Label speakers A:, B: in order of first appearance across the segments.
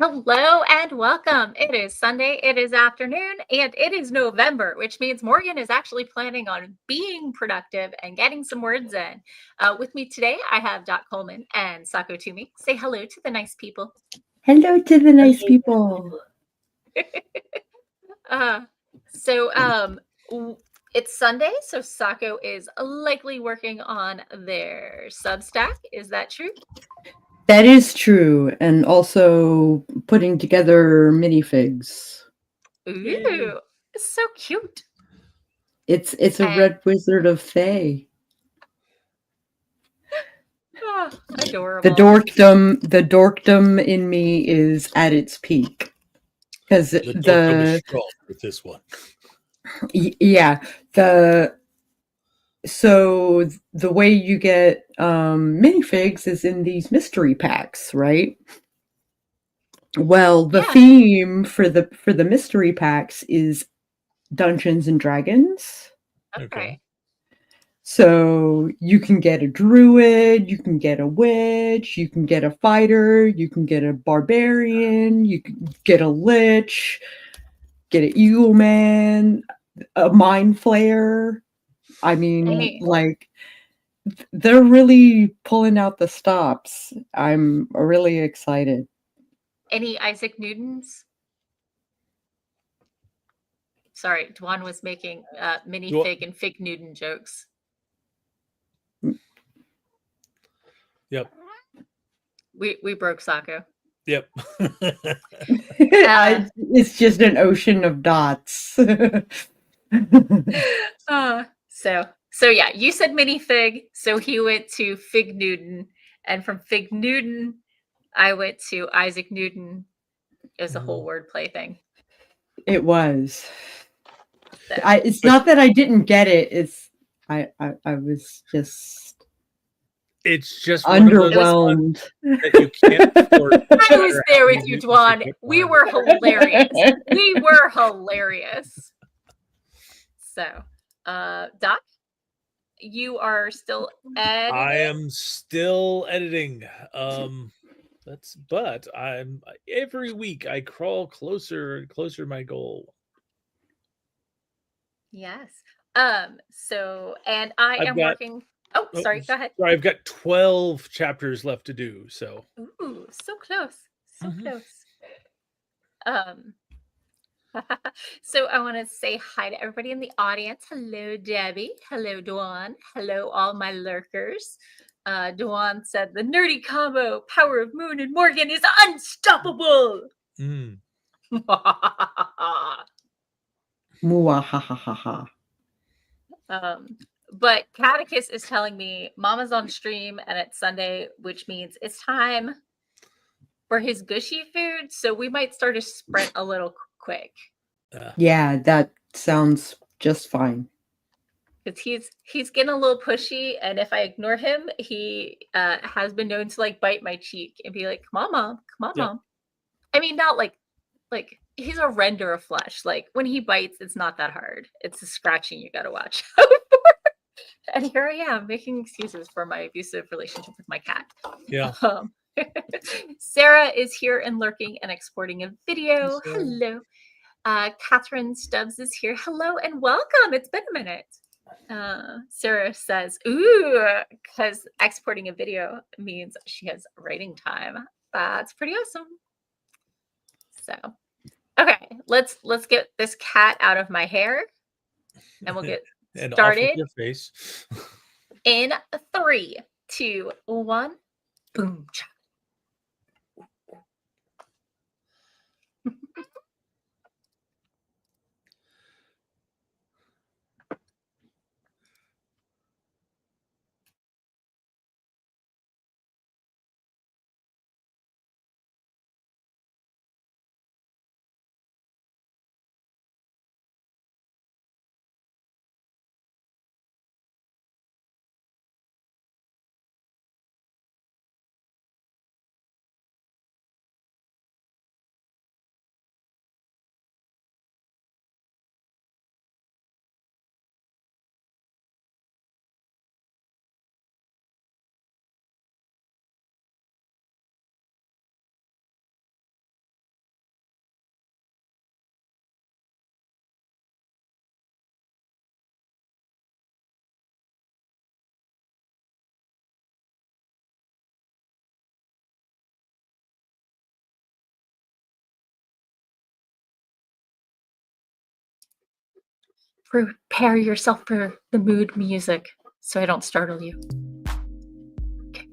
A: Hello and welcome. It is Sunday, it is afternoon, and it is November, which means Morgan is actually planning on being productive and getting some words in. With me today, I have Coleman and Sako Tumi. Say hello to the nice people.
B: Hello to the nice people.
A: uh, so it's Sunday, so Sako is likely working on their Substack. Is that true?
B: That is true, and also putting together minifigs.
A: Ooh, it's so cute.
B: It's a
A: And
B: red wizard of Fae.
A: adorable.
B: The dorkdom in me is at its peak because
C: the dorkdom is strong with this one.
B: Yeah, so the way you get minifigs is in these mystery packs, right? Well, the theme for the mystery packs is Dungeons and Dragons.
A: Okay.
B: So you can get a druid, you can get a witch, you can get a fighter, you can get a barbarian, you can get a lich, get an eagle man, a mind flayer. I mean, like, they're really pulling out the stops. I'm really excited.
A: Any Isaac Newtons? Sorry, Dwan was making minifig and fig Newton jokes.
C: Yep.
A: We broke Sako.
C: Yep.
B: It's just an ocean of dots.
A: So yeah, you said minifig, so he went to Fig Newton, and from Fig Newton, I went to Isaac Newton. It was a whole wordplay thing.
B: It was. So. It's not that I didn't get it. It's I was just.
C: It's just
B: underwhelmed.
C: That you can't afford.
A: I was there with you, Dwan. We were hilarious. We were hilarious. So, Doc, you are still editing?
C: I am still editing. But I'm every week I crawl closer and closer to my goal.
A: Yes. So, and I am working. Oh, sorry. Go ahead.
C: Sorry, I've got 12 chapters left to do. So.
A: Ooh, so close. So close. So I want to say hi to everybody in the audience. Hello, Debbie. Hello, Dwan. Hello, all my lurkers. Dwan said the nerdy combo, Power of Moon and Morgan, is unstoppable.
B: Muahahaha.
A: But Catticus is telling me Mama's on stream and it's Sunday, which means it's time for his gushy food. So we might start a sprint a little quick.
B: Yeah, that sounds just fine.
A: Because he's getting a little pushy, and if I ignore him, he has been known to like bite my cheek and be like, "Come on, mom, come on, mom." I mean, not like he's a render of flesh. Like when he bites, it's not that hard. It's the scratching you got to watch out for. And here I am making excuses for my abusive relationship with my cat.
C: Yeah.
A: Sarah is here and lurking and exporting a video. Hello. Catherine Stubbs is here. Hello and welcome. It's been a minute. Sarah says, ooh, because exporting a video means she has writing time. That's pretty awesome. So, okay, let's get this cat out of my hair and we'll get started.
C: Off your face.
A: In 3, 2, 1, boom. prepare yourself for the mood music so I don't startle you. Okay.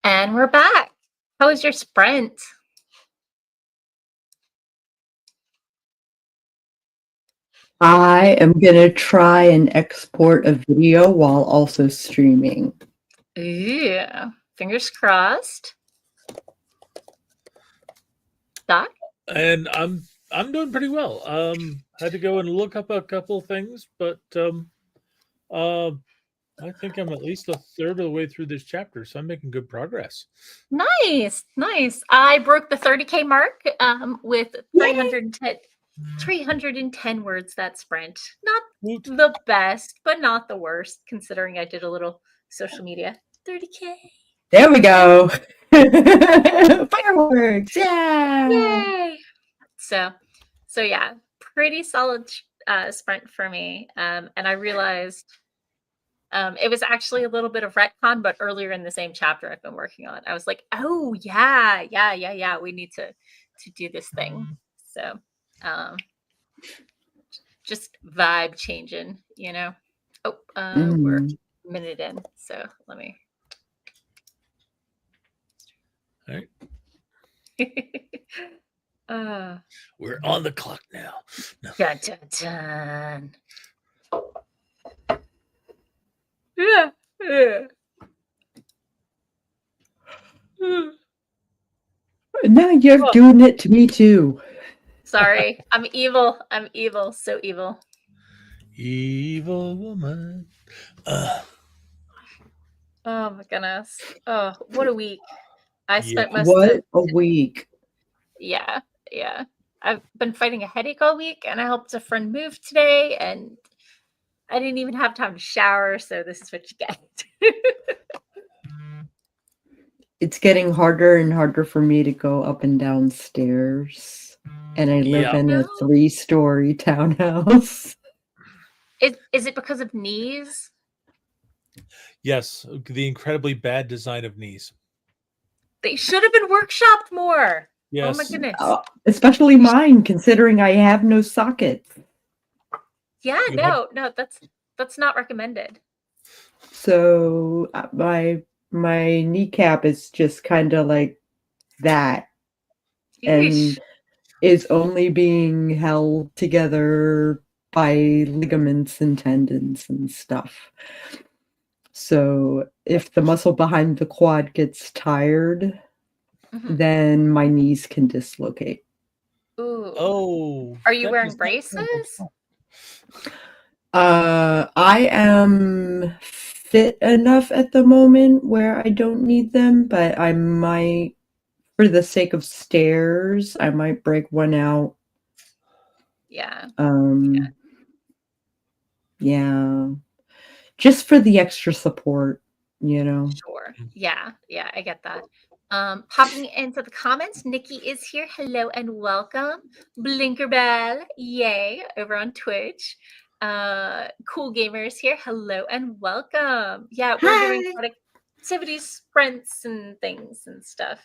A: And we're back. How was your sprint?
B: I am going to try and export a video while also streaming.
A: Yeah. Fingers crossed. Doc?
C: And I'm doing pretty well. Had to go and look up a couple things, but I think I'm at least a third of the way through this chapter, so I'm making good progress.
A: Nice. I broke the 30K mark with 310 words that sprint. Not the best, but not the worst, considering I did a little social media. 30K.
B: There we go. Fireworks. Yeah.
A: Yay. So yeah, pretty solid sprint for me. And I realized it was actually a little bit of retcon, but earlier in the same chapter I've been working on. I was like, oh yeah. We need to do this thing. So just vibe changing, you know. Oh, we're a minute in, so let me.
C: All right.
A: We're
C: on the clock now.
A: No. Dun, dun, dun. Yeah.
B: Now you're doing it to me too.
A: Sorry, I'm evil. So evil.
C: Evil woman.
A: Oh my goodness. Oh, what a week. I spent most
B: of a week.
A: Yeah. I've been fighting a headache all week, and I helped a friend move today, and I didn't even have time to shower, so this is what you get.
B: It's getting harder and harder for me to go up and down stairs, and I live in a 3-story townhouse.
A: Is it because of knees?
C: Yes, the incredibly bad design of knees.
A: They should have been workshopped more.
C: Yes.
A: Oh my goodness.
B: Especially mine, considering I have no sockets.
A: Yeah, no, that's not recommended.
B: So my kneecap is just kind of like that.
A: Yeesh.
B: And is only being held together by ligaments and tendons and stuff. So if the muscle behind the quad gets tired, then my knees can dislocate.
A: Ooh.
C: Oh.
A: Are you wearing braces?
B: I am fit enough at the moment where I don't need them, but I might, for the sake of stairs, I might break one out.
A: Yeah.
B: Yeah. Just for the extra support, you know.
A: Sure. Yeah, I get that. Popping into the comments, Nikki is here. Hello and welcome. Blinkerbell, yay, over on Twitch. Cool Gamers here. Hello and welcome. Yeah, we're doing productivity sprints and things and stuff.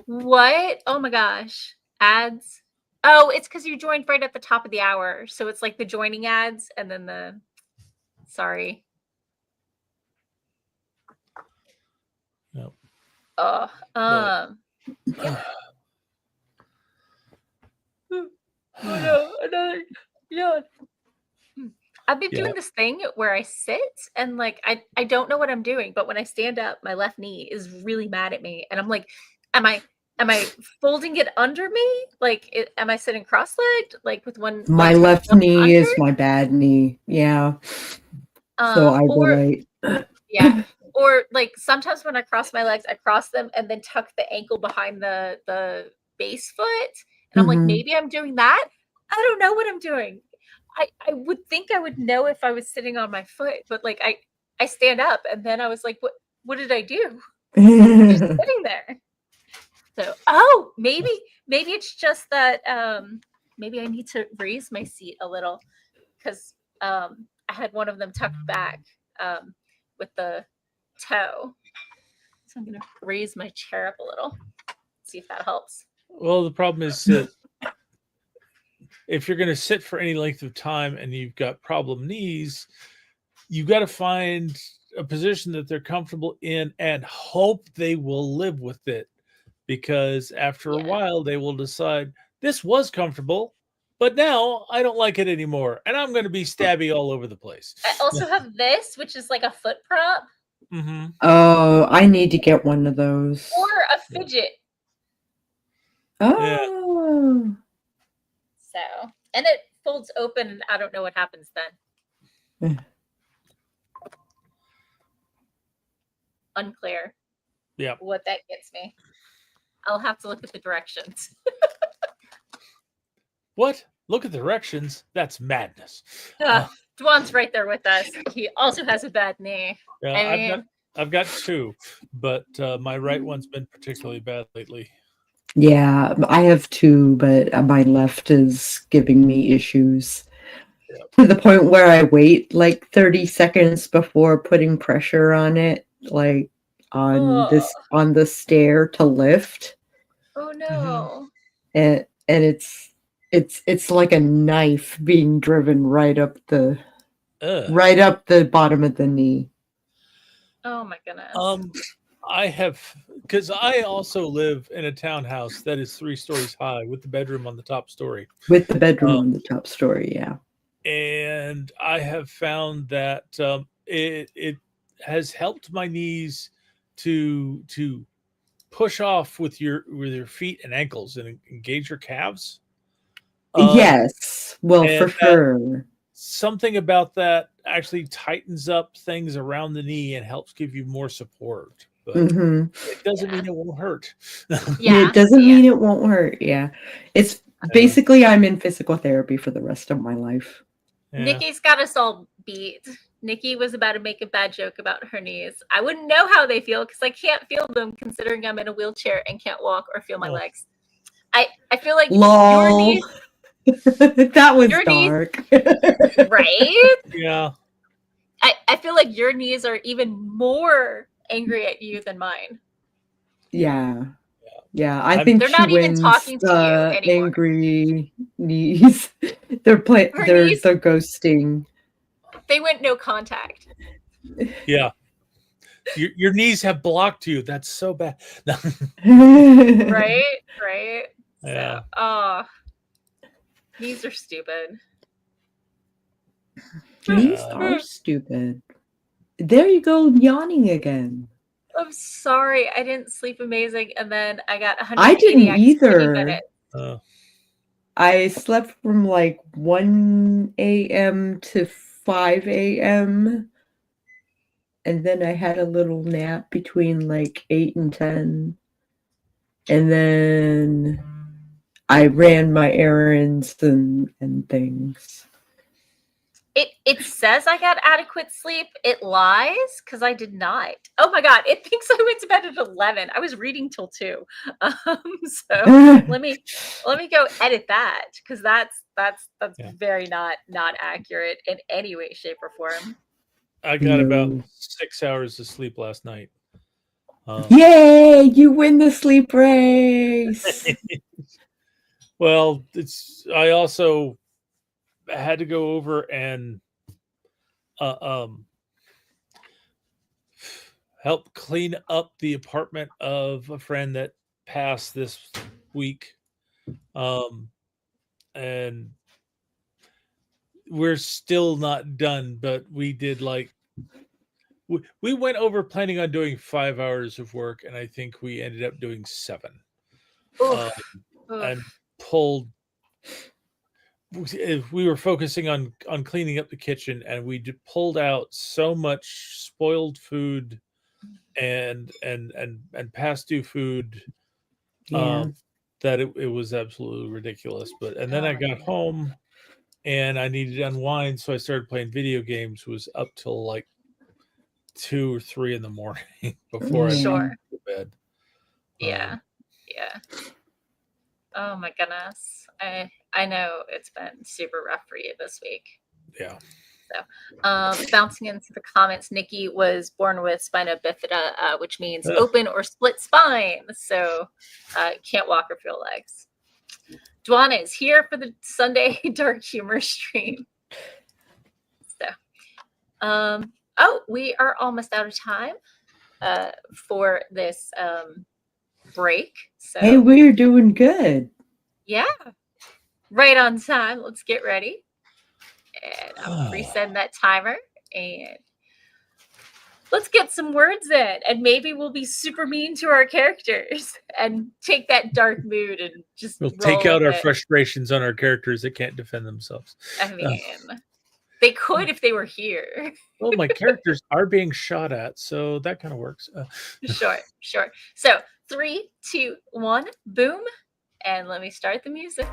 A: What? Oh my gosh. Ads. Oh, it's because you joined right at the top of the hour. So it's like the joining ads and then the... Sorry.
C: No.
A: Oh,
C: Yeah.
A: Oh no, another yawn. I've been doing this thing where I sit and like I don't know what I'm doing, but when I stand up, my left knee is really mad at me, and I'm like, am I folding it under me? Like, am I sitting cross-legged? Like with one?
B: My left knee is my bad knee. Yeah. So I relate.
A: Yeah. Or like sometimes when I cross my legs, I cross them and then tuck the ankle behind the base foot. And I'm like, maybe I'm doing that. I don't know what I'm doing. I would think I would know if I was sitting on my foot, but like I stand up and then I was like, what did I do? I'm just sitting there. So maybe it's just that maybe I need to raise my seat a little because I had one of them tucked back with the toe. So I'm gonna raise my chair up a little, see if that helps.
C: Well, the problem is that if you're going to sit for any length of time and you've got problem knees, you've got to find a position that they're comfortable in and hope they will live with it, because after a while they will decide this was comfortable, but now I don't like it anymore and I'm going to be stabby all over the place.
A: I also have this, which is like a foot prop.
B: Oh, I need to get one of those.
A: Or a fidget.
B: Oh.
A: Yeah. So, and it folds open and I don't know what happens then. Unclear.
C: Yeah.
A: What that gets me. I'll have to look at the directions.
C: What? Look at the directions? That's madness.
A: Dwan's right there with us. He also has a bad knee.
C: Yeah, I've got two, but my right one's been particularly bad lately.
B: Yeah, I have two, but my left is giving me issues to the point where I wait like 30 seconds before putting pressure on it, like on the stair to lift.
A: Oh no.
B: And it's like a knife being driven right up the bottom of the knee.
A: Oh my goodness.
C: I have, because I also live in a townhouse that is 3 stories high with the bedroom on the top story.
B: With the bedroom on the top story, yeah.
C: And I have found that it has helped my knees to push off with your feet and ankles and engage your calves.
B: Yes, well, for sure.
C: Something about that actually tightens up things around the knee and helps give you more support. But it doesn't mean it won't hurt.
B: It doesn't mean it won't hurt. Yeah. It's basically I'm in physical therapy for the rest of my life.
C: Yeah.
A: Nikki's got us all beat. Nikki was about to make a bad joke about her knees. I wouldn't know how they feel because I can't feel them considering I'm in a wheelchair and can't walk or feel my legs. I feel like your knees...
B: That was dark.
A: Right?
C: Yeah.
A: I feel like your knees are even more angry at you than mine.
B: Yeah. I think
A: they're not even talking to you anymore.
B: Angry knees. They're the ghosting.
A: They went no contact.
C: Yeah. Your knees have blocked you. That's so bad.
A: Right.
C: Yeah.
A: So, knees are stupid.
B: Knees are stupid. There you go, yawning again.
A: I'm sorry, I didn't sleep amazing, and then I got 100.
B: I didn't either. I slept from like 1 a.m. to 5 a.m. and then I had a little nap between like 8 and 10, and then I ran my errands and things.
A: It says I got adequate sleep. It lies because I did not. Oh my god! It thinks I went to bed at 11. I was reading till 2. So let me go edit that because that's very not accurate in any way, shape, or form.
C: I got about 6 hours of sleep last night.
B: Yay! You win the sleep race.
C: Well, I also had to go over and help clean up the apartment of a friend that passed this week, and we're still not done, but we did we went over planning on doing 5 hours of work, and I think we ended up doing 7. And pulled. We were focusing on cleaning up the kitchen, and we pulled out so much spoiled food and past due food that it was absolutely ridiculous. And then I got home and I needed to unwind, so I started playing video games. Was up till like 2 or 3 in the morning before I went to bed.
A: Yeah. Oh my goodness. I know it's been super rough for you this week.
C: Yeah.
A: So, bouncing into the comments, Nikki was born with spina bifida, which means open or split spine. So, can't walk or feel legs. Dwana is here for the Sunday dark humor stream. So, we are almost out of time for this break. So,
B: hey, we're doing good.
A: Yeah, right on time. Let's get ready. And I'll reset that timer and let's get some words in. And maybe we'll be super mean to our characters and take that dark mood and
C: we'll take out our frustrations on our characters that can't defend themselves.
A: I mean, they could if they were here.
C: Well, my characters are being shot at, so that kind of works.
A: Sure. So 3, 2, 1, boom. And let me start the music.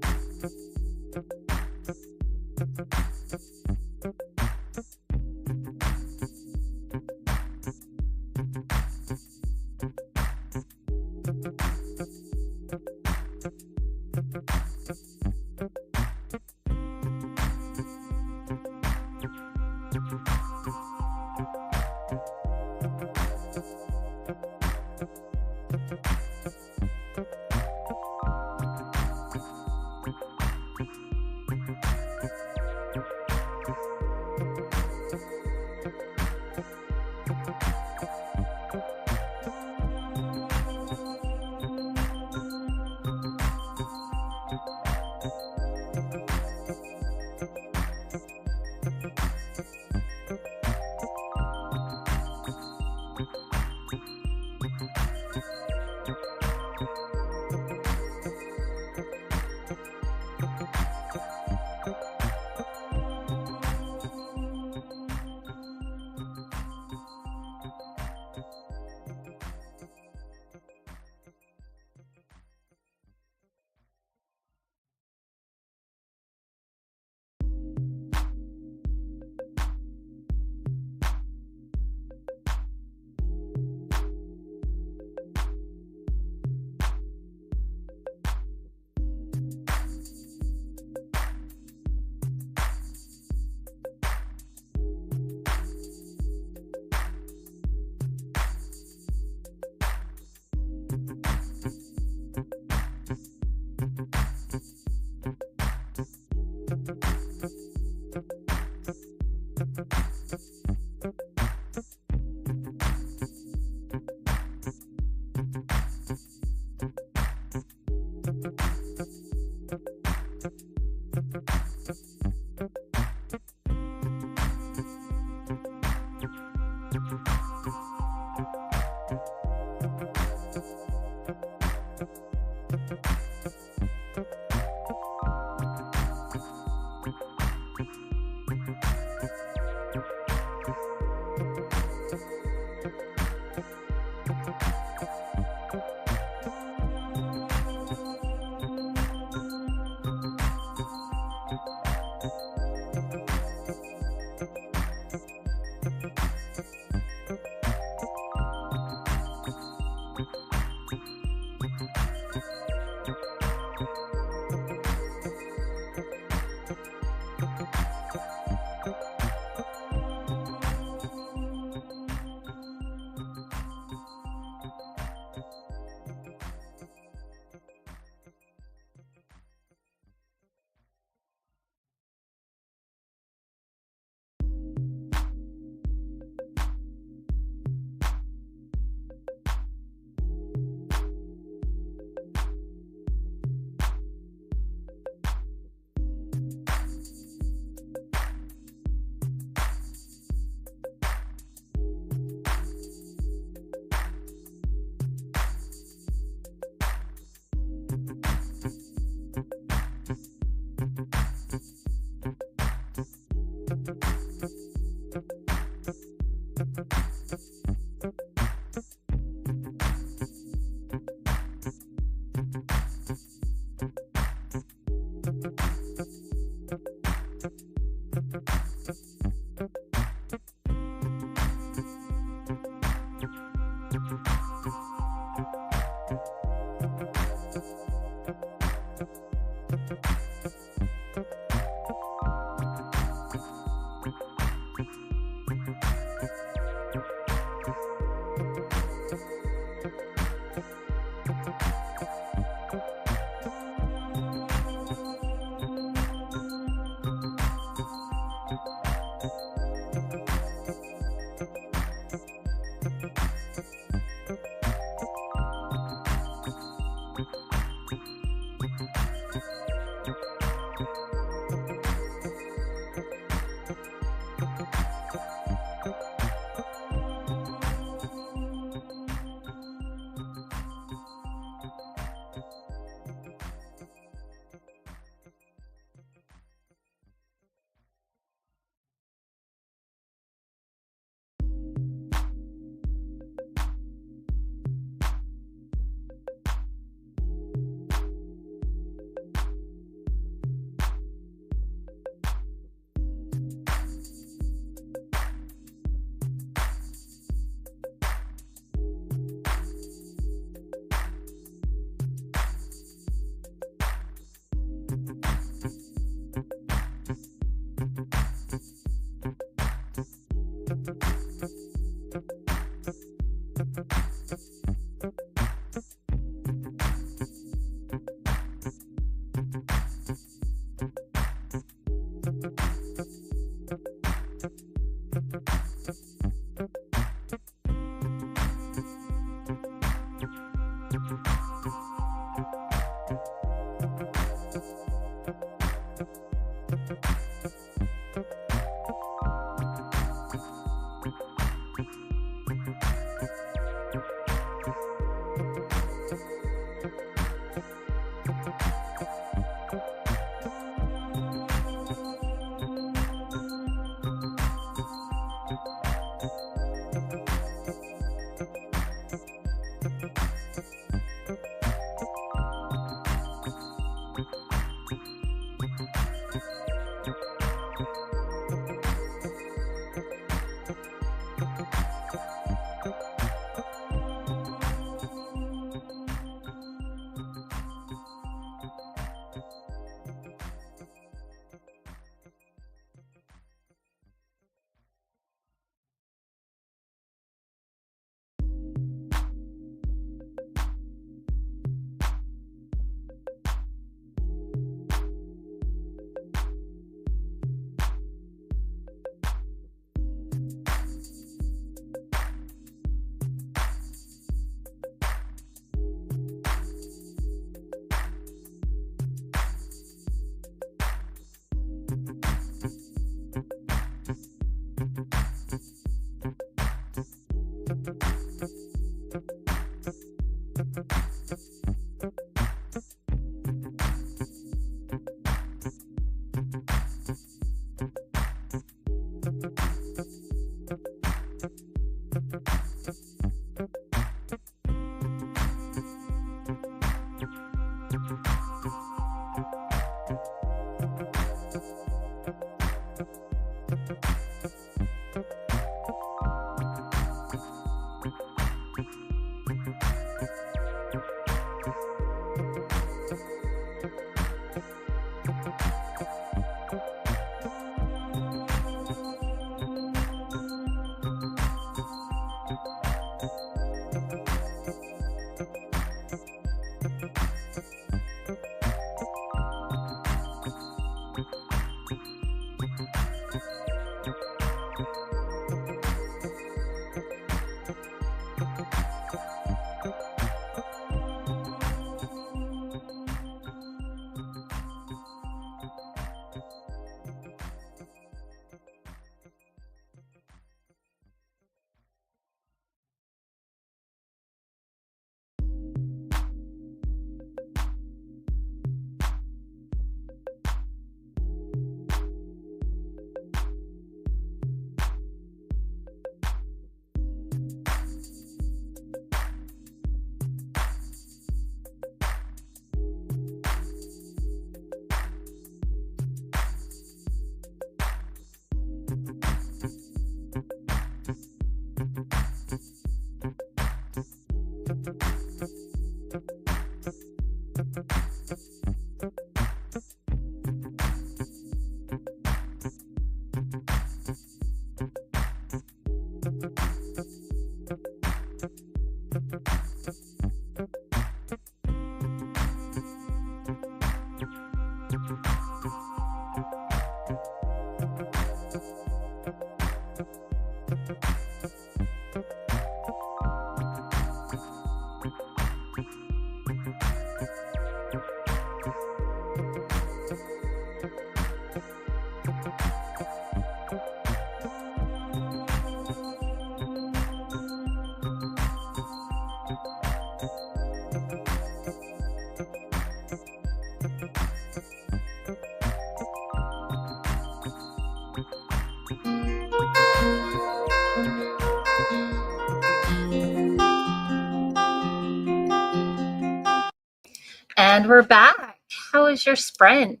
A: And we're back. How was your sprint?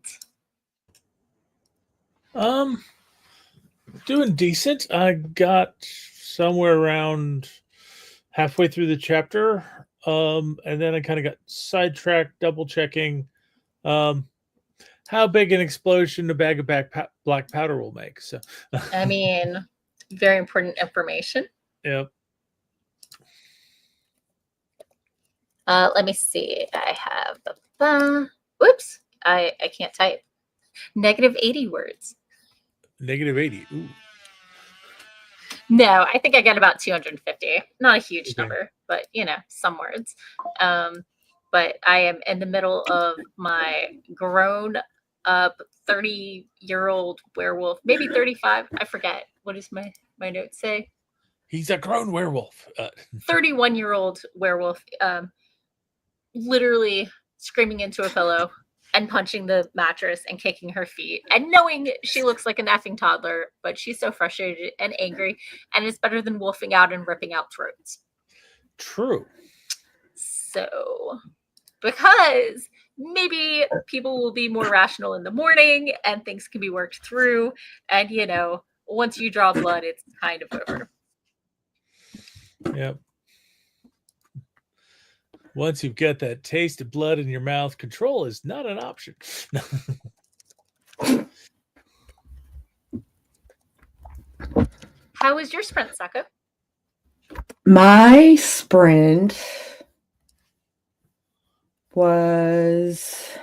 C: Doing decent. I got somewhere around halfway through the chapter, and then I kind of got sidetracked, double checking how big an explosion a bag of black powder will make. So,
A: I mean, very important information.
C: Yep.
A: Let me see. I have whoops. I can't type. -80 words.
C: -80. Ooh.
A: No, I think I got about 250. Not a huge
C: Okay.
A: number, but some words. But I am in the middle of my grown up 30-year-old werewolf, maybe 35. I forget. What does my notes say?
C: He's a grown werewolf.
A: 31-year-old werewolf, literally screaming into a pillow and punching the mattress and kicking her feet and knowing she looks like an effing toddler, but she's so frustrated and angry, and it's better than wolfing out and ripping out throats.
C: True.
A: So, because maybe people will be more rational in the morning and things can be worked through, and once you draw blood, it's kind of over.
C: Yep. Once you've got that taste of blood in your mouth, control is not an option.
A: How was your sprint, Sako?
B: My sprint was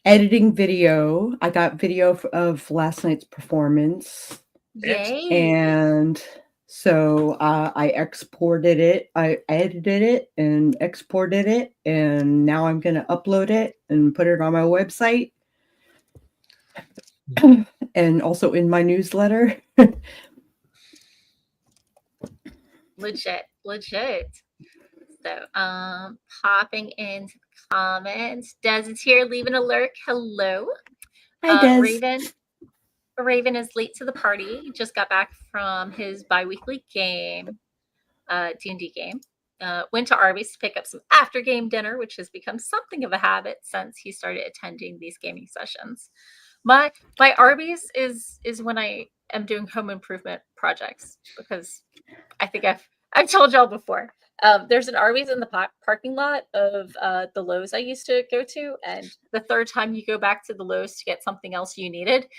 B: editing video. I got video of last night's performance.
A: Yay.
B: And so I exported it. I edited it and exported it. And now I'm going to upload it and put it on my website. And also in my newsletter.
A: Legit. So, popping into the comments. Des is here, leaving a lurk. Hello.
B: Hi, Des.
A: Raven is late to the party. He just got back from his bi-weekly game, D&D game. Went to Arby's to pick up some after-game dinner, which has become something of a habit since he started attending these gaming sessions. My Arby's is when I am doing home improvement projects, because I think I've told y'all before. There's an Arby's in the parking lot of the Lowe's I used to go to, and the third time you go back to the Lowe's to get something else you needed,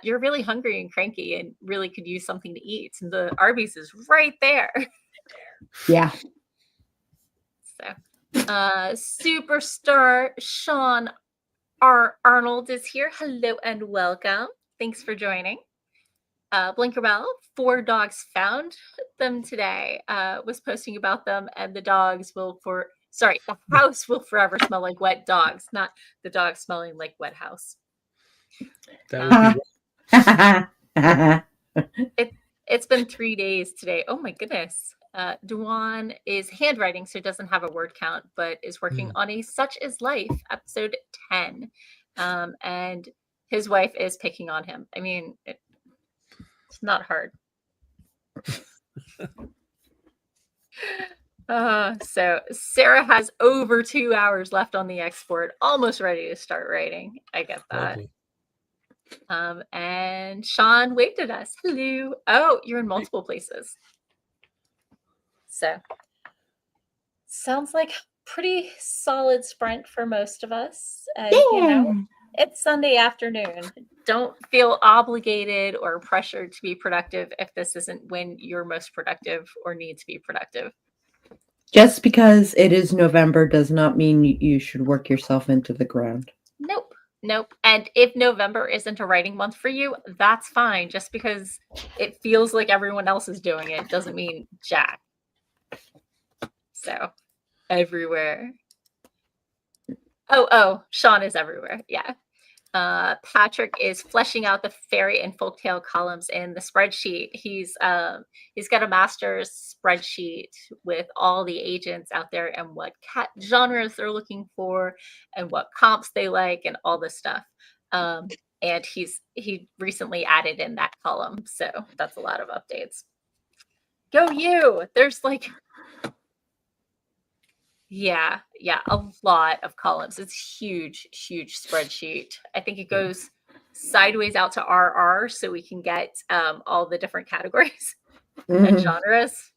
A: you're really hungry and cranky and really could use something to eat, and the Arby's is right there.
B: Yeah.
A: So, superstar Sean Arnold is here. Hello and welcome. Thanks for joining. Blinkerbell, 4 dogs found them today, was posting about them, and the house will forever smell like wet dogs, not the dogs smelling like wet house.
C: That would be
A: It's been 3 days today. Oh my goodness. Duan is handwriting, so it doesn't have a word count, but is working on a Such Is Life, episode 10. And his wife is picking on him. I mean, it's not hard. So Sarah has over 2 hours left on the export, almost ready to start writing. I get that. Lovely. And Sean waved at us. Hello. Oh, you're in multiple places. So sounds like pretty solid sprint for most of us. It's Sunday afternoon. Don't feel obligated or pressured to be productive if this isn't when you're most productive or need to be productive.
B: Just because it is November does not mean you should work yourself into the ground.
A: Nope. And if November isn't a writing month for you, that's fine. Just because it feels like everyone else is doing it doesn't mean jack. So, everywhere. Oh, Sean is everywhere. Yeah. Patrick is fleshing out the fairy and folktale columns in the spreadsheet. He's got a master's spreadsheet with all the agents out there and what cat genres they're looking for and what comps they like and all this stuff. And he recently added in that column, so that's a lot of updates. Go you! There's like Yeah, a lot of columns. It's huge spreadsheet. I think it goes sideways out to RR so we can get all the different categories and genres.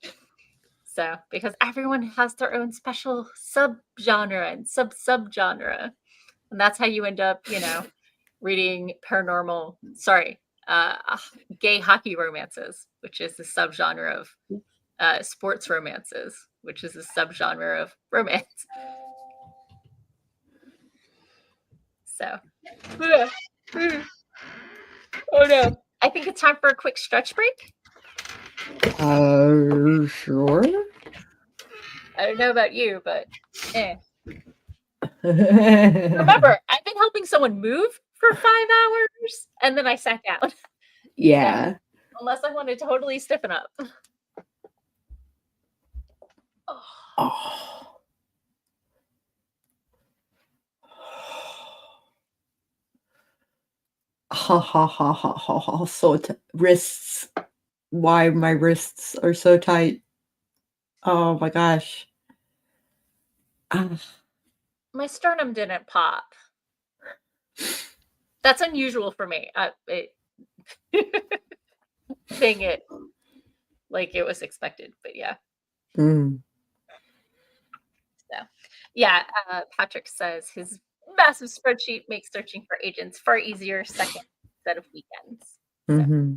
A: So, because everyone has their own special subgenre and subgenre. And that's how you end up, reading gay hockey romances, which is the subgenre of sports romances, which is a subgenre of romance. So, oh no. I think it's time for a quick stretch break.
B: Sure.
A: I don't know about you, but Remember, I've been helping someone move for 5 hours, and then I sat down.
B: Yeah.
A: So, unless I want to totally stiffen up.
B: Oh. Ha ha ha ha ha ha. So wrists. Why my wrists are so tight. Oh my gosh.
A: My sternum didn't pop. That's unusual for me. Saying it like it was expected, but yeah.
B: Mm.
A: So, yeah, Patrick says his massive spreadsheet makes searching for agents far easier second instead of weekends. So,
B: Mm-hmm.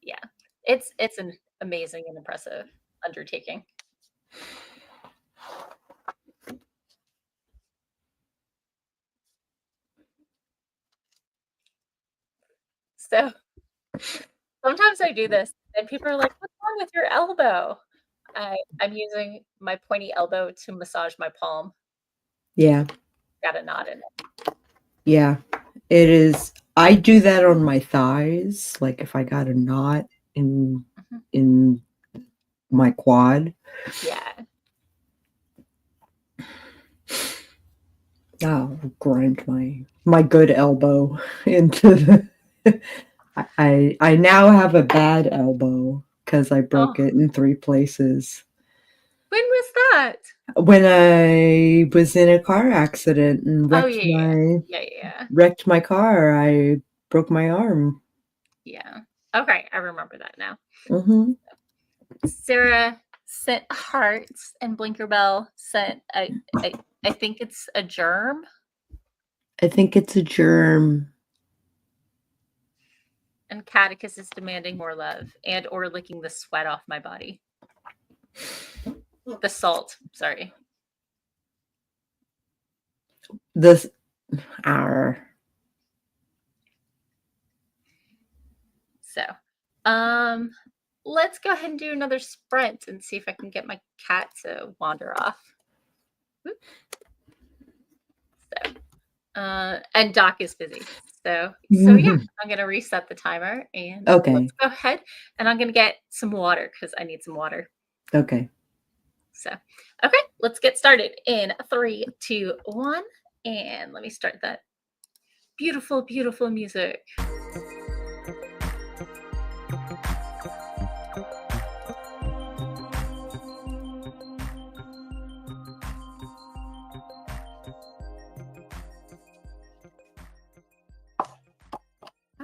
A: yeah, it's an amazing and impressive undertaking. So sometimes I do this and people are like, what's wrong with your elbow? I'm using my pointy elbow to massage my palm.
B: Yeah.
A: Got a knot in it.
B: Yeah. It is. I do that on my thighs. Like if I got a knot in my quad.
A: Yeah.
B: I'll grind my good elbow into the I now have a bad elbow because I broke it in 3 places.
A: When was that?
B: When I was in a car accident and wrecked my car, I broke my arm.
A: Yeah. Okay, I remember that now.
B: Mm-hmm.
A: Sarah sent hearts and Blinkerbell sent I think it's a germ.
B: I think it's a germ.
A: And Catticus is demanding more love and or licking the sweat off my body. The salt, sorry.
B: This
A: So, let's go ahead and do another sprint and see if I can get my cat to wander off. So, and Doc is busy. So yeah, I'm going to reset the timer and let's go ahead and I'm going to get some water because I need some water.
B: Okay.
A: So, okay, let's get started in 3, 2, 1. And let me start that beautiful, beautiful music.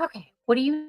A: Okay, what do you...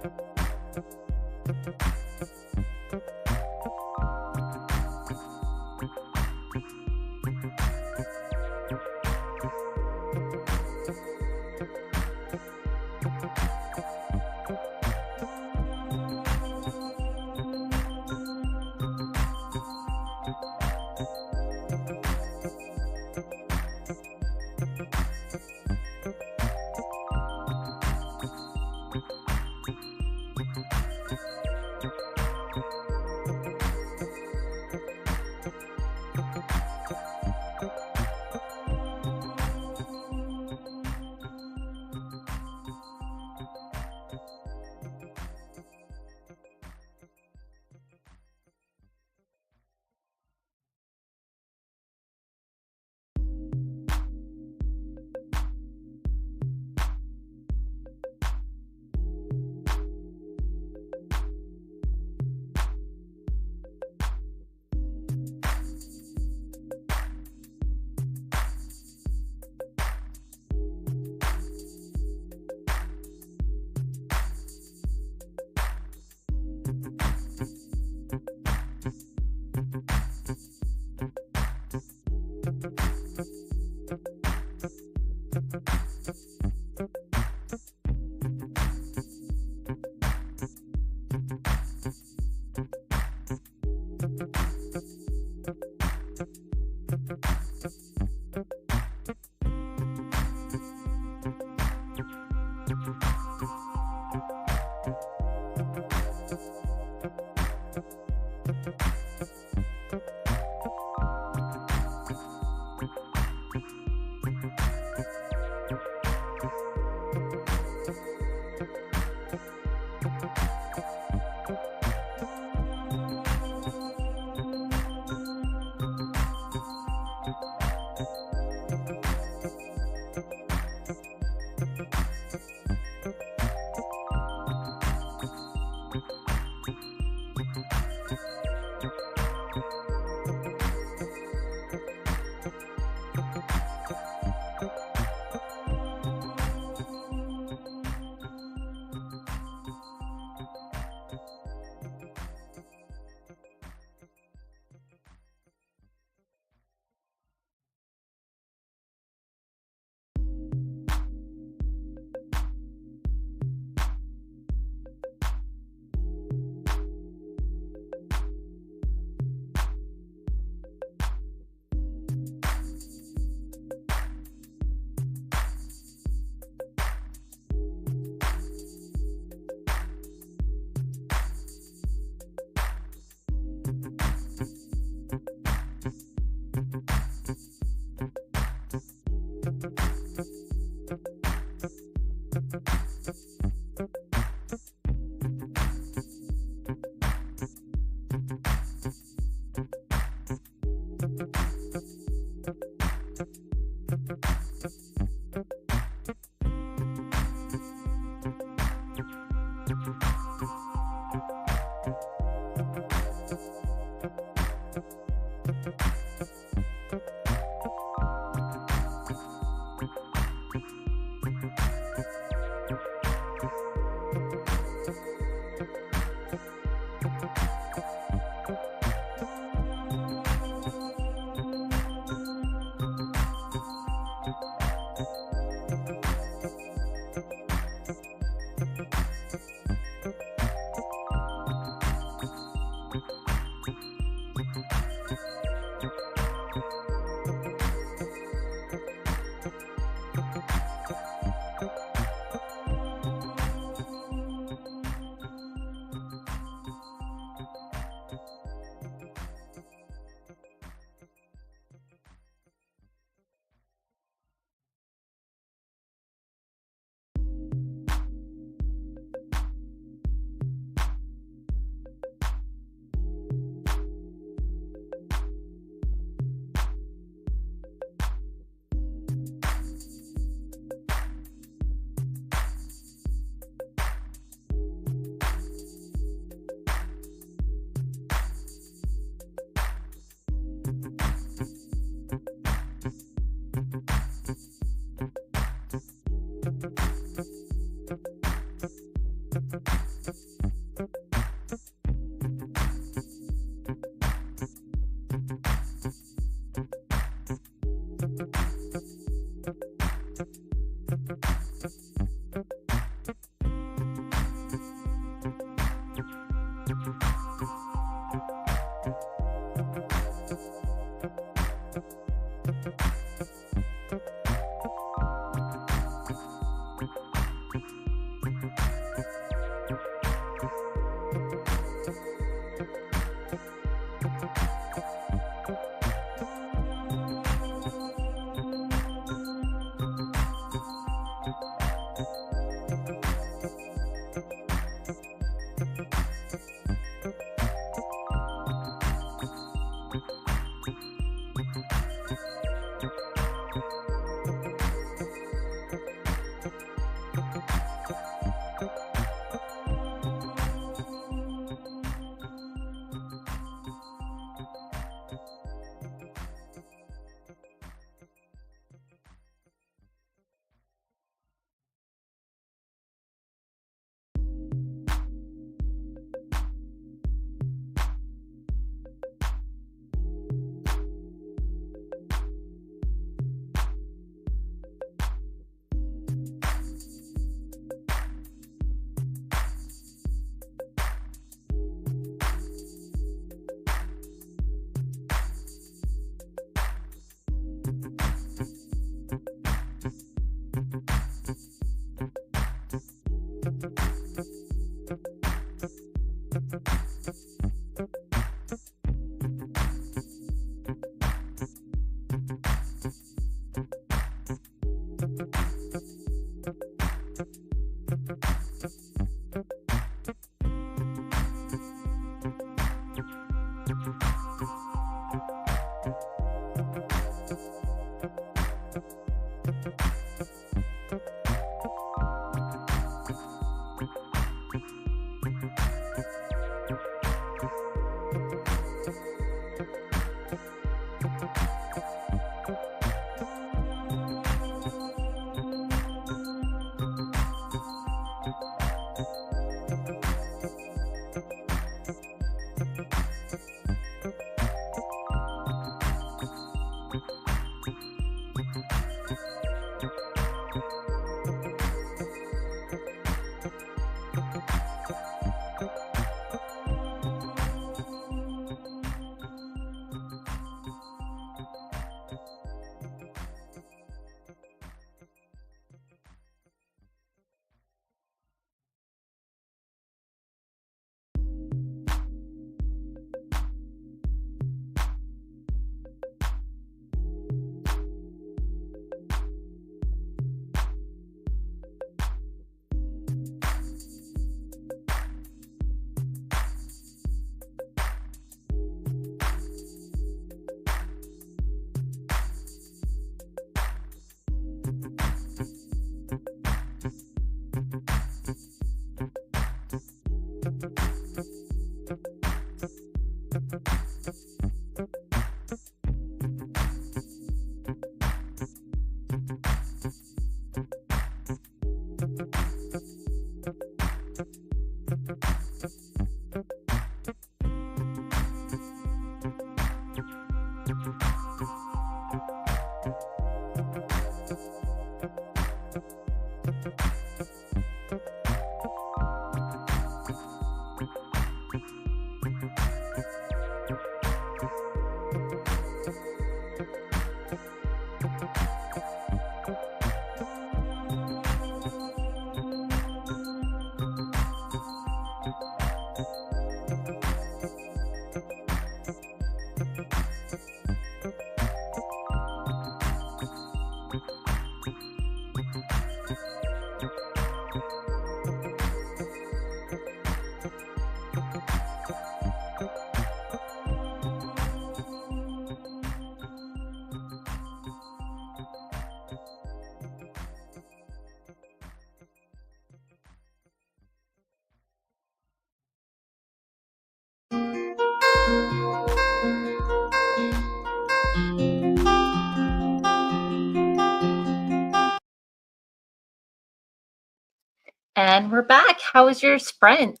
A: And we're back. How was your sprint?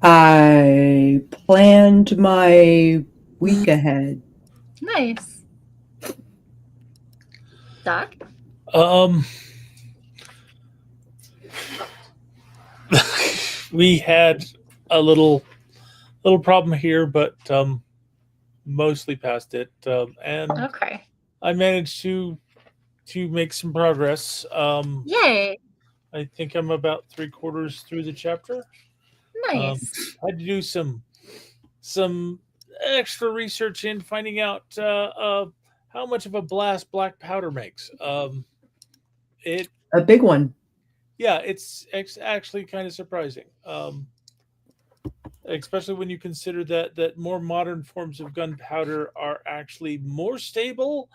B: I planned my week ahead.
A: Nice. Doc?
C: We had a little problem here, but mostly past it, and
A: Okay.
C: I managed to make some progress.
A: Yay.
C: I think I'm about 3/4 through the chapter.
A: Nice.
C: Had to do some extra research in finding out how much of a blast black powder makes. It
B: A big one.
C: Yeah, it's actually kind of surprising, especially when you consider that more modern forms of gunpowder are actually more stable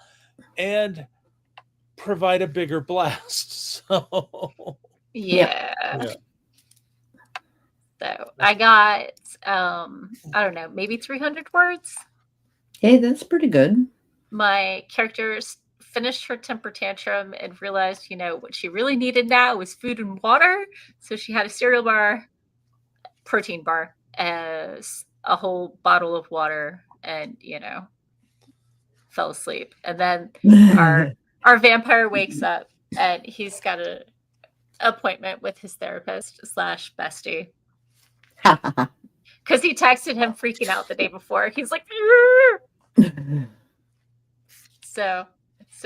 C: and provide a bigger blast. So
A: Yeah.
C: yeah.
A: So I got I don't know, maybe 300 words.
B: Hey, that's pretty good.
A: My characters finished her temper tantrum and realized, what she really needed now was food and water. So she had a cereal bar, protein bar, as a whole bottle of water, and fell asleep. And then our vampire wakes up and he's got an appointment with his therapist slash bestie because he texted him freaking out the day before. He's like, so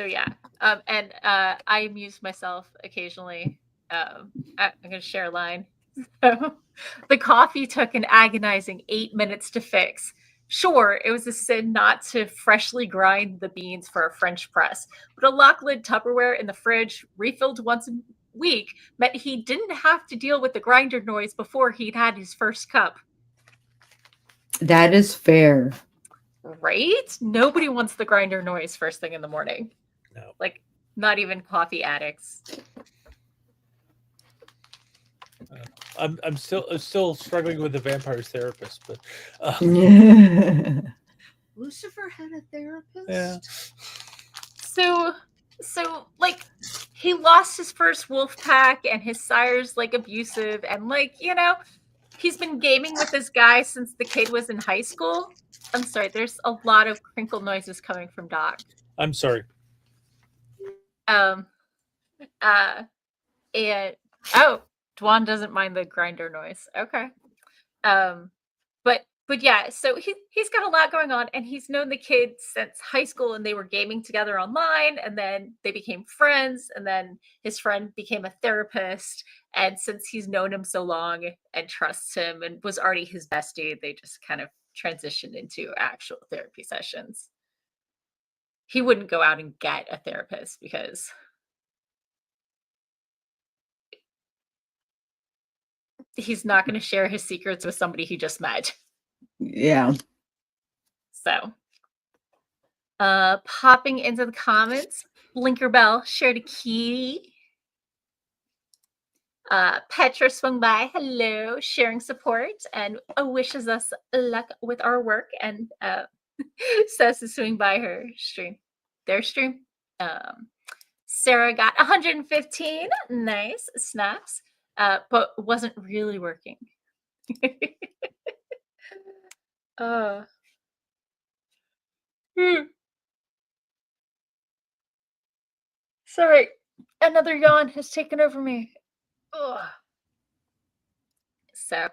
A: yeah. And I amuse myself occasionally. I'm going to share a line. So, the coffee took an agonizing 8 minutes to fix. Sure, it was a sin not to freshly grind the beans for a French press, but a lock lid Tupperware in the fridge, refilled once a week, meant he didn't have to deal with the grinder noise before he'd had his first cup.
B: That is fair.
A: Right? Nobody wants the grinder noise first thing in the morning.
C: No.
A: Like, not even coffee addicts.
C: I'm still struggling with the vampire's therapist, but
D: Lucifer had a therapist?
C: yeah.
A: So like he lost his first wolf pack and his sire's like abusive and he's been gaming with this guy since the kid was in high school. I'm sorry, there's a lot of crinkle noises coming from Doc.
C: I'm sorry.
A: And Dwan doesn't mind the grinder noise. Okay. But yeah, so he's got a lot going on, and he's known the kid since high school, and they were gaming together online, and then they became friends, and then his friend became a therapist, and since he's known him so long and trusts him and was already his bestie, they just kind of transitioned into actual therapy sessions. He wouldn't go out and get a therapist because he's not going to share his secrets with somebody he just met.
B: Yeah.
A: So, popping into the comments, Blinker Bell shared a key. Petra swung by, hello, sharing support and wishes us luck with our work, and says to swing by their stream. Sarah got 115, nice, snaps, but wasn't really working. Sorry, another yawn has taken over me. Ugh. So,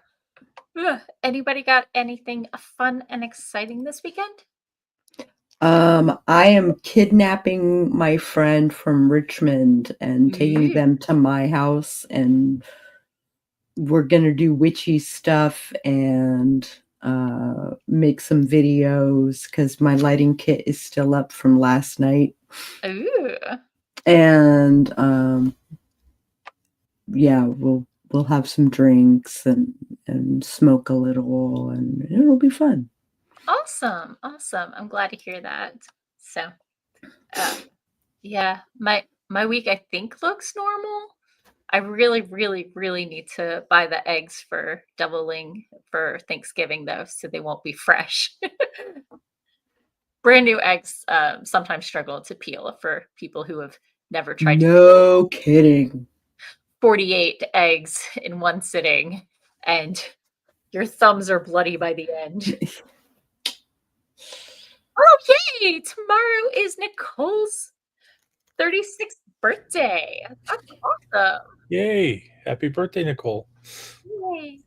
A: anybody got anything fun and exciting this weekend?
B: I am kidnapping my friend from Richmond and taking them to my house, and we're gonna do witchy stuff and make some videos because my lighting kit is still up from last night.
A: Ooh.
B: And yeah, we'll have some drinks and smoke a little, and it'll be fun.
A: Awesome. I'm glad to hear that. So, yeah, my week I think looks normal. I really, really, really need to buy the eggs for doubling for Thanksgiving though, so they won't be fresh. Brand new eggs sometimes struggle to peel for people who have Never tried to
B: No kidding.
A: 48 eggs in one sitting, and your thumbs are bloody by the end. Oh, yay! Tomorrow is Nicole's 36th birthday. That's awesome.
C: Yay. Happy birthday, Nicole.
A: Yay.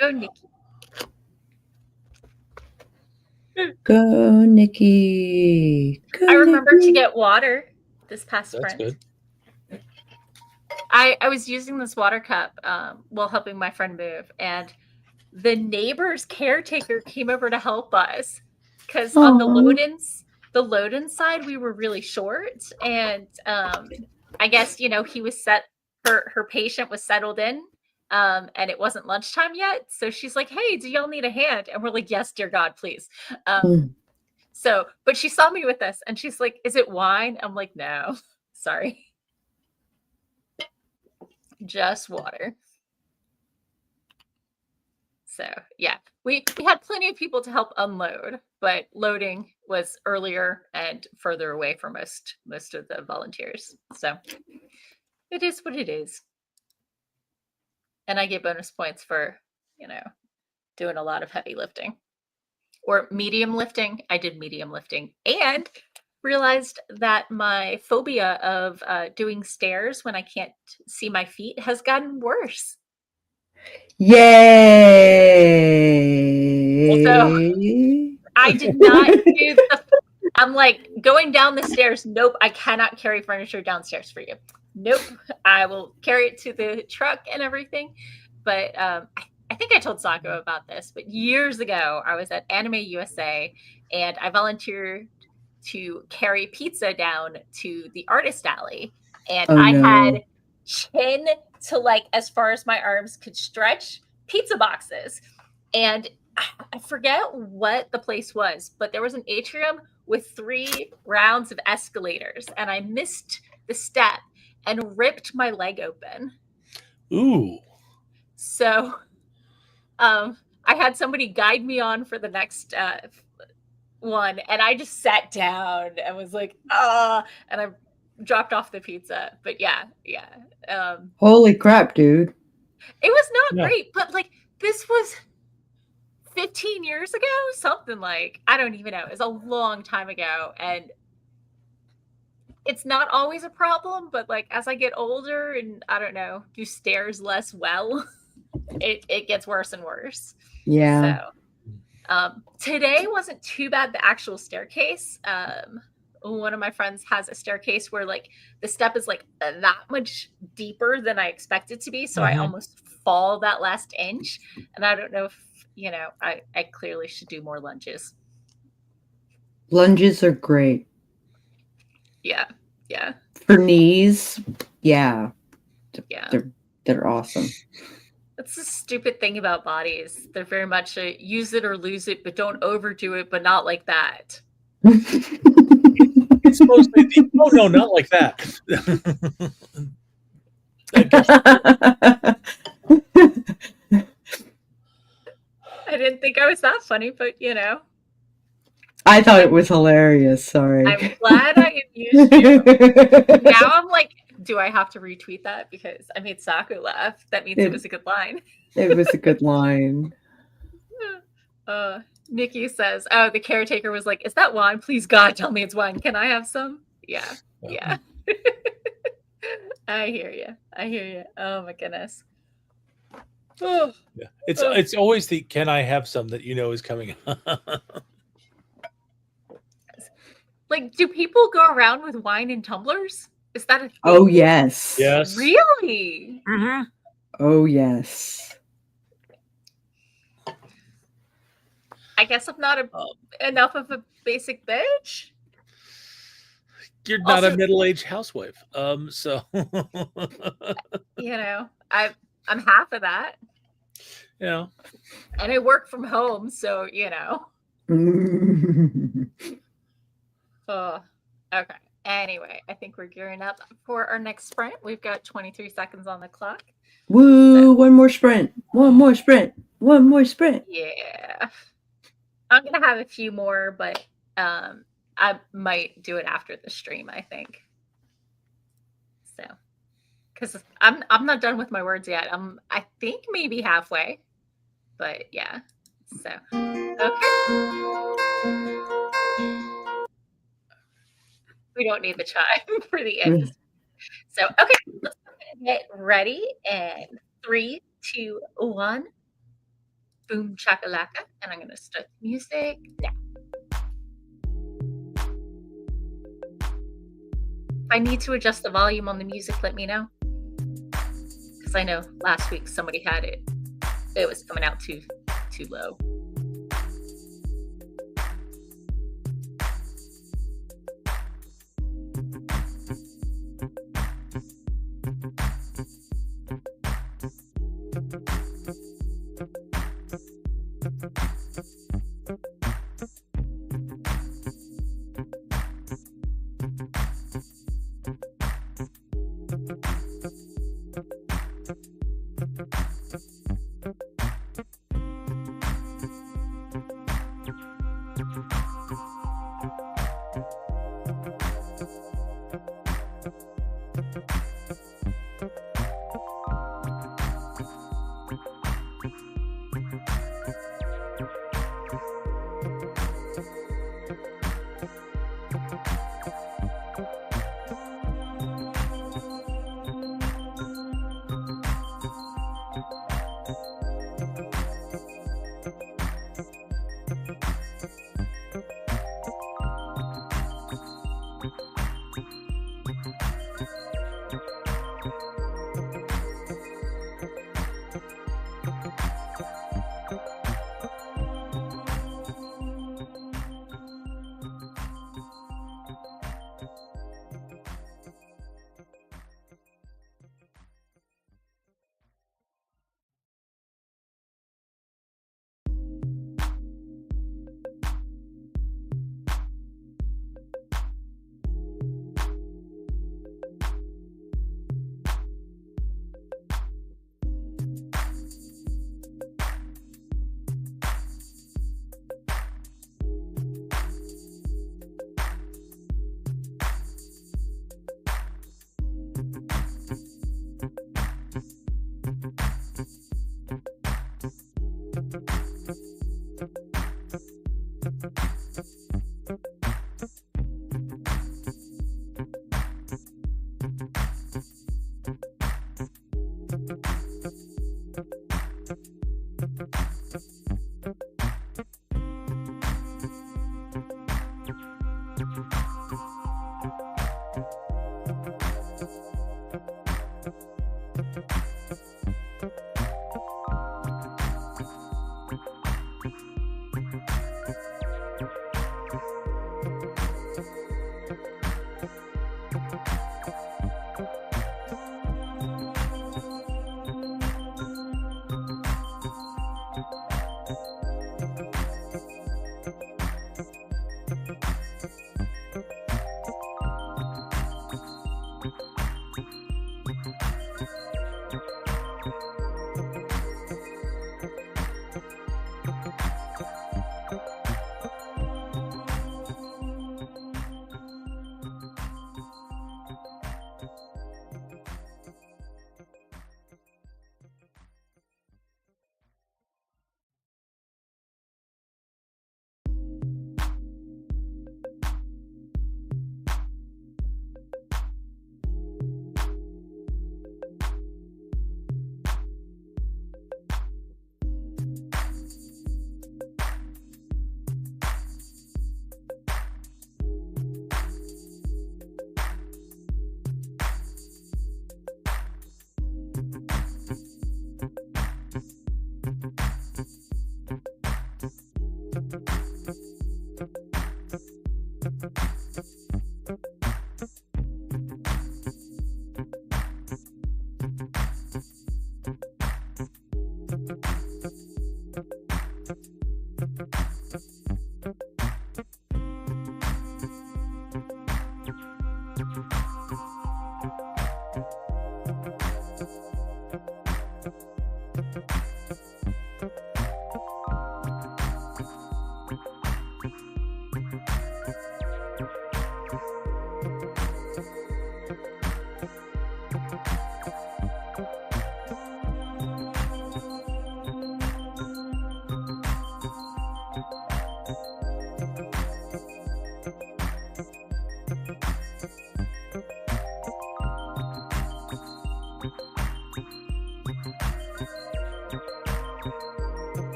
A: Go, Nikki.
B: Go, Nikki. Go,
A: I remember
B: Nikki.
A: to get water this past
C: That's
A: sprint.
C: good.
A: I was using this water cup while helping my friend move, and the neighbor's caretaker came over to help us because on the load-in side we were really short, and I guess he was set. Her patient was settled in, and it wasn't lunchtime yet, so she's like, "Hey, do y'all need a hand?" And we're like, "Yes, dear God, please." So, but she saw me with this, and she's like, "Is it wine?" I'm like, "No, sorry, just water." So yeah, we had plenty of people to help unload, but loading was earlier and further away from most of the volunteers. So it is what it is. And I get bonus points for, doing a lot of heavy lifting. Or medium lifting. I did medium lifting and realized that my phobia of doing stairs when I can't see my feet has gotten worse.
B: Yay!
A: Also, I did not do I'm like, going down the stairs. Nope, I cannot carry furniture downstairs for you. Nope, I will carry it to the truck and everything. But I think I told Sako about this, but years ago, I was at Anime USA and I volunteered to carry pizza down to the artist alley. And I had chin to like as far as my arms could stretch pizza boxes. And I forget what the place was, but there was an atrium with 3 rounds of escalators, and I missed the step and ripped my leg open.
C: Ooh.
A: So I had somebody guide me on for the next one, and I just sat down and was like, and I dropped off the pizza. But yeah.
B: Holy crap, dude.
A: It was not great, but like this was 15 years ago, something like, I don't even know. It's a long time ago, and it's not always a problem, but like as I get older and I don't know, do stairs less well, it gets worse and worse.
B: Yeah.
A: So today wasn't too bad, the actual staircase. One of my friends has a staircase where like the step is like that much deeper than I expect it to be, so I almost fall that last inch, and I don't know if I clearly should do more lunges.
B: Lunges are great.
A: Yeah.
B: For knees, yeah.
A: Yeah.
B: They're awesome.
A: That's the stupid thing about bodies. They're very much a use it or lose it, but don't overdo it, but not like that.
C: It's mostly no, not like that.
A: I didn't think I was that funny, but
B: I thought it was hilarious. Sorry.
A: I'm glad I amused you. Now I'm like, do I have to retweet that because I made Sako laugh? That means it was a good line.
B: It was a good line.
A: Nikki says, "Oh, the caretaker was like, is that wine? Please, God, tell me it's wine. Can I have some?" Yeah. I hear you. Oh my goodness. Oh.
C: Yeah. It's always the "can I have some" that is coming.
A: Like, do people go around with wine in tumblers? Is that a thing?
B: Oh yes.
C: Yes.
A: Really?
C: Mm-hmm.
B: Oh yes.
A: I guess I'm not enough of a basic bitch.
C: You're not a middle-aged housewife. So
A: I'm half of that.
C: Yeah.
A: And I work from home, so Oh, okay. Anyway, I think we're gearing up for our next sprint. We've got 23 seconds on the clock.
B: Woo! One more sprint.
A: Yeah. I'm gonna have a few more, but I might do it after the stream, I think. So, because I'm not done with my words yet. I think maybe halfway, but yeah. So, okay. We don't need the chime for the end. So, okay, let's get ready. And 3, 2, 1. Boom chakalaka. And I'm going to start the music now. If I need to adjust the volume on the music, let me know. Because I know last week somebody had it. It was coming out too low.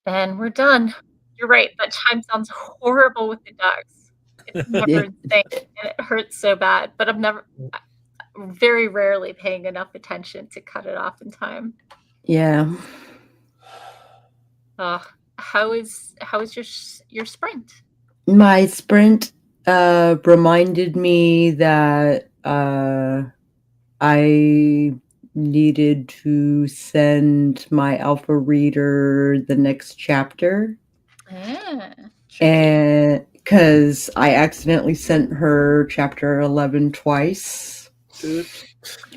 A: And we're done. You're right. That chime sounds horrible with the ducks. It's never
B: It-
A: insane, and it hurts so bad. But very rarely paying enough attention to cut it off in time.
B: Yeah.
A: How is your sprint?
B: My sprint reminded me that I needed to send my alpha reader the next chapter.
A: Tricky.
B: And because I accidentally sent her chapter 11 twice.
C: Oops.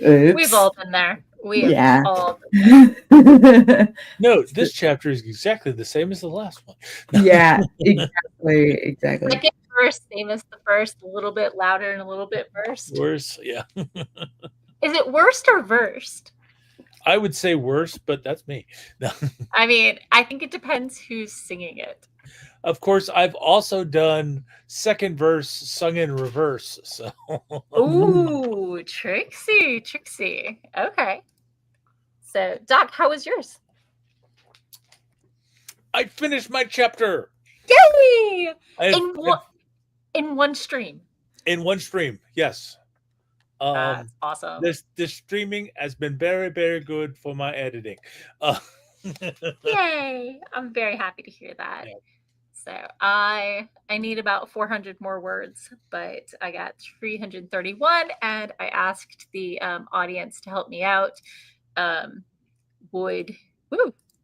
A: We've all been there. We have
B: Yeah.
A: all been
C: No, this chapter is exactly the same as the last one.
B: Yeah, exactly.
A: second verse, same as the first, a little bit louder and a little bit worse.
C: Worse, yeah.
A: Is it worst or versed?
C: I would say worse, but that's me.
A: I mean, I think it depends who's singing it.
C: Of course, I've also done second verse sung in reverse. So,
A: Ooh, tricksy. Okay. So, Doc, how was yours?
C: I finished my chapter.
A: Yay! In one stream.
C: In one stream, yes.
A: That's awesome.
C: This streaming has been very, very good for my editing.
A: Yay! I'm very happy to hear that. Yeah. So I need about 400 more words, but I got 331, and I asked the audience to help me out.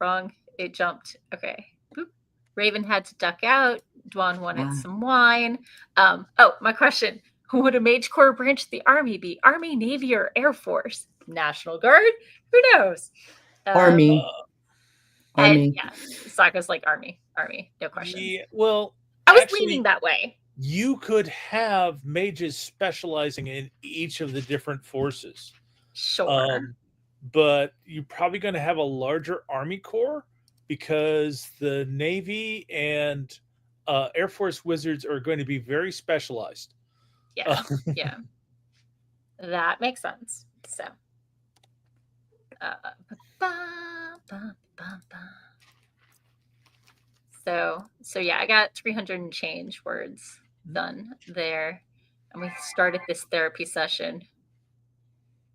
A: Wrong. It jumped. Okay. Boop. Raven had to duck out. Dwan wanted some wine. My question. Who would a Mage Corps branch of the Army be? Army, Navy, or Air Force? National Guard? Who knows?
B: Army. Army.
A: Yeah, Sako's like army, no question.
C: Yeah, well,
A: I was
C: actually,
A: leaning that way.
C: you could have mages specializing in each of the different forces.
A: Sure.
C: But you're probably going to have a larger army corps because the Navy and Air Force wizards are going to be very specialized.
A: Yeah. Yeah. That makes sense. So. So yeah, I got 300 and change words done there, and we started this therapy session.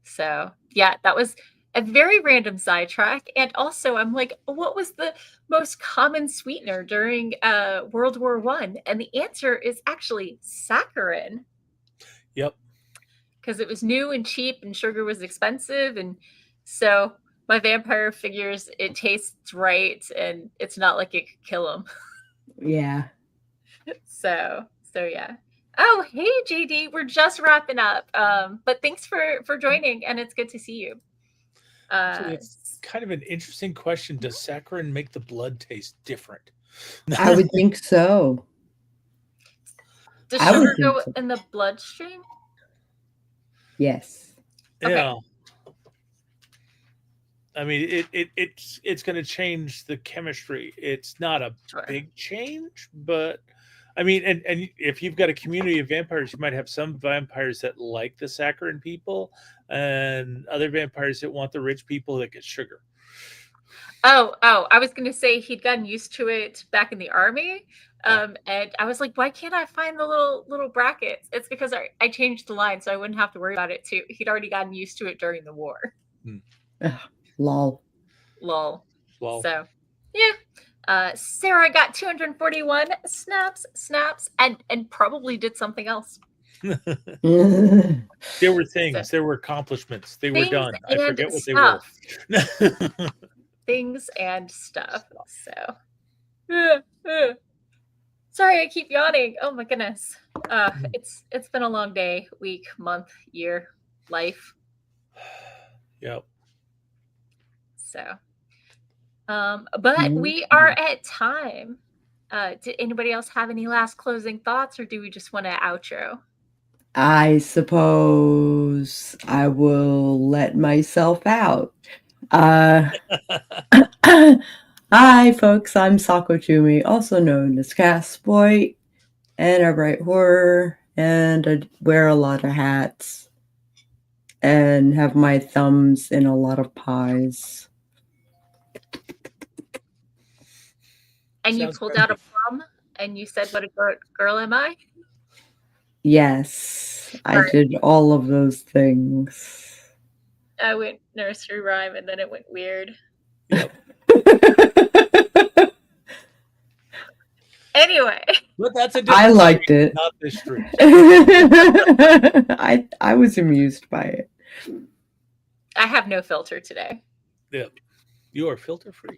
A: So yeah, that was a very random sidetrack. And also, I'm like, what was the most common sweetener during World War I? And the answer is actually saccharin.
C: Yep.
A: Because it was new and cheap and sugar was expensive. And so my vampire figures it tastes right and it's not like it could kill them.
B: Yeah.
A: So yeah. Oh, hey JD, we're just wrapping up. But thanks for joining, and it's good to see you.
C: Actually, it's kind of an interesting question. Does saccharin make the blood taste different?
B: I would think so.
A: Does
B: I would
A: sugar
B: think
A: go
B: so.
A: in the bloodstream?
B: Yes.
A: Okay.
C: Yeah. I mean, it's going to change the chemistry. It's not a
A: Sure.
C: big change, but I mean, and if you've got a community of vampires, you might have some vampires that like the saccharin people, and other vampires that want the rich people that get sugar.
A: Oh, I was going to say he'd gotten used to it back in the army. And I was like, why can't I find the little brackets? It's because I changed the line so I wouldn't have to worry about it too. He'd already gotten used to it during the war.
B: Lol.
C: Well,
A: So, yeah. Sarah got 241 snaps, and probably did something else.
C: there were things, there were accomplishments, they were
A: Things
C: done. I
A: and
C: forget what
A: stuff.
C: they were.
A: Things and stuff. So, sorry, I keep yawning. Oh my goodness. It's been a long day, week, month, year, life.
C: Yep.
A: So, but we are at time. Did anybody else have any last closing thoughts, or do we just want to outro?
B: I suppose I will let myself out. Hi, folks. I'm Sako Tumi, also known as Voit, and I write horror, and I wear a lot of hats, and have my thumbs in a lot of pies.
A: And you pulled out a plum, and you said, "What a girl am I?"
B: Yes, I did all of those things.
A: I went nursery rhyme, and then it went weird.
C: Yep.
A: Anyway,
C: But that's a
B: I liked it.
C: Not this street.
B: I was amused by it.
A: I have no filter today.
C: Yep. You are filter free.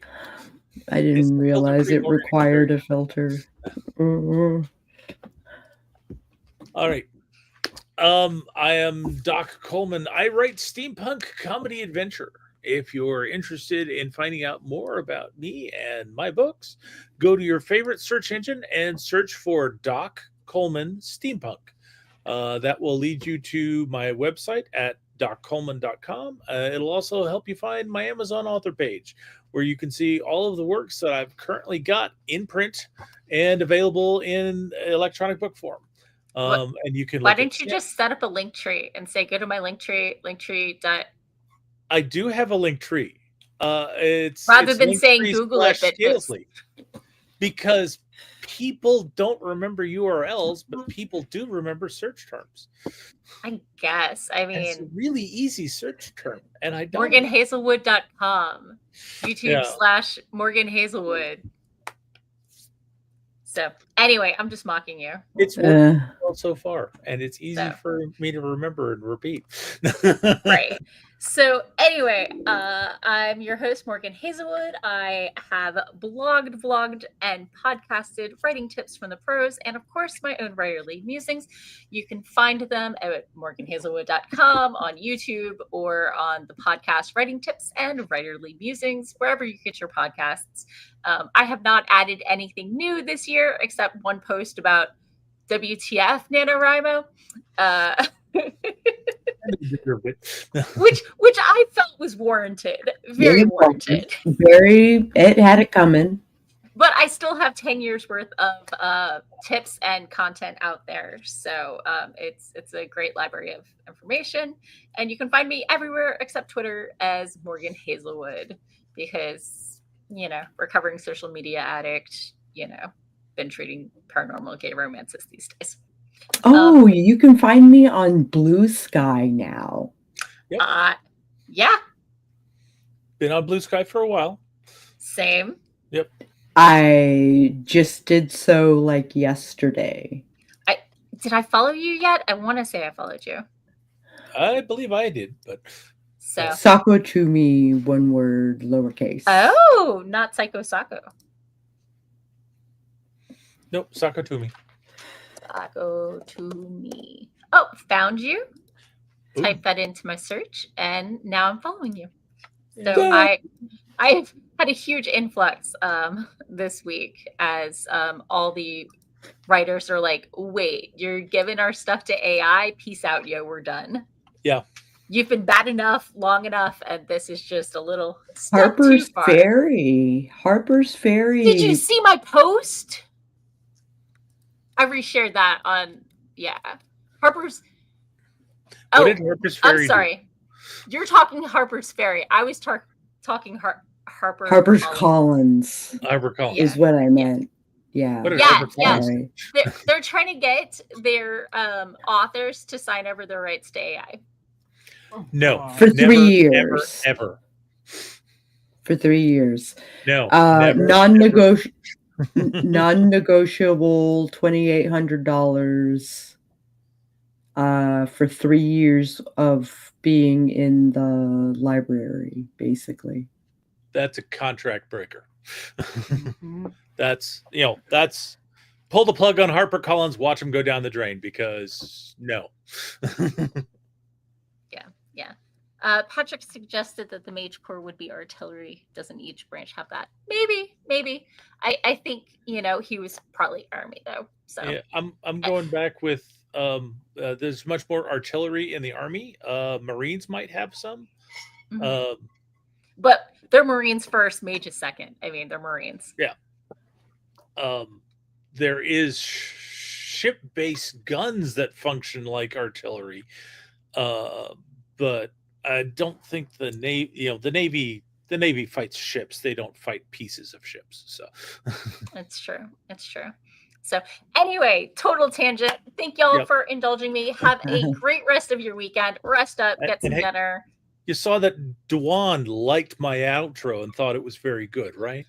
B: I didn't realize it required a filter.
C: All right. I am Doc Coleman. I write steampunk comedy adventure. If you're interested in finding out more about me and my books, go to your favorite search engine and search for Doc Coleman Steampunk. That will lead you to my website at doccoleman.com. It'll also help you find my Amazon author page, where you can see all of the works that I've currently got in print and available in electronic book form. And you can.
A: Why didn't you just set up a link tree and say, go to my link tree, linktree.
C: I do have a link tree. It's
A: rather than saying Google it,
C: Scalesley, because people don't remember URLs, but people do remember search terms.
A: I guess. I mean,
C: it's a really easy search term, and I don't.
A: MorganHazelwood.com, YouTube / Morgan Hazelwood. So Anyway, I'm just mocking you.
C: It's worked
B: Uh,
C: well so far, and it's easy
A: So.
C: for me to remember and repeat.
A: Right. So anyway, I'm your host, Morgan Hazelwood. I have blogged, vlogged, and podcasted writing tips from the pros, and of course, my own Writerly Musings. You can find them at morganhazelwood.com, on YouTube, or on the podcast Writing Tips and Writerly Musings, wherever you get your podcasts. I have not added anything new this year except one post about WTF NaNoWriMo. which I felt was warranted, very warranted.
B: It had it coming.
A: But I still have 10 years worth of tips and content out there, so it's a great library of information, and you can find me everywhere except Twitter as Morgan Hazelwood, because recovering social media addict, been treating paranormal gay romances these days.
B: Oh, you can find me on Blue Sky now.
C: Yep.
A: Yeah.
C: Been on Blue Sky for a while.
A: Same.
C: Yep.
B: I just did so like yesterday.
A: Did I follow you yet? I want to say I followed you.
C: I believe I did, but
B: Sako Tumi, one word, lowercase.
A: Oh, not Sako.
C: Nope, Sako Tumi.
A: Sako Tumi. Oh, found you.
C: Ooh.
A: Type that into my search, and now I'm following you. So
C: Yeah.
A: I've had a huge influx this week as all the writers are like, wait, you're giving our stuff to AI? Peace out, yo, we're done.
C: Yeah.
A: You've been bad enough, long enough, and this is just a little step
B: Harper's
A: too far.
B: Ferry. Harper's Ferry.
A: Did you see my post? I reshared that on, Harper's.
C: What did Harper's Ferry
A: I'm sorry. You're talking Harper's Ferry. I was talking
B: Harper's Collins.
C: Harper Collins
B: is what I meant. Yeah.
C: What did
A: Harper
C: Collins
A: do? They're trying to get their authors to sign over their rights to AI.
C: No.
B: For 3 years.
C: Ever.
B: For 3 years.
C: No.
B: Non-negotiable $2,800 for 3 years of being in the library, basically.
C: That's a contract breaker. That's pull the plug on HarperCollins, watch them go down the drain, because no.
A: Yeah. Patrick suggested that the Mage Corps would be artillery. Doesn't each branch have that? Maybe. I think he was probably Army though. So
C: yeah, I'm going back with there's much more artillery in the Army. Marines might have some.
A: Mm-hmm. But they're Marines first, Mages second. I mean, they're Marines.
C: Yeah. There is ship-based guns that function like artillery, but I don't think the Navy fights ships. They don't fight pieces of ships. So
A: It's true. So anyway, total tangent. Thank y'all for indulging me. Have a great rest of your weekend. Rest up, get some dinner.
C: You saw that Duan liked my outro and thought it was very good, right?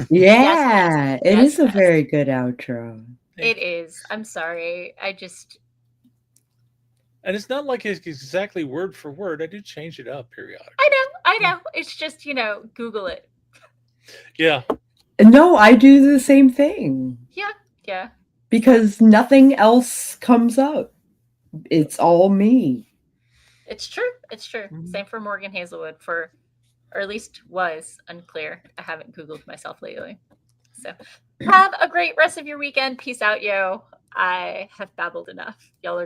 B: Yeah, it is a very good outro.
A: It is. I'm sorry.
C: And it's not like it's exactly word for word. I do change it up periodically.
A: I know. It's just, Google it.
C: Yeah.
B: No, I do the same thing.
A: Yeah.
B: Because nothing else comes up. It's all me.
A: It's true. Mm-hmm. Same for Morgan Hazelwood, or at least was unclear. I haven't Googled myself lately. So have a great rest of your weekend. Peace out, yo. I have babbled enough. Y'all are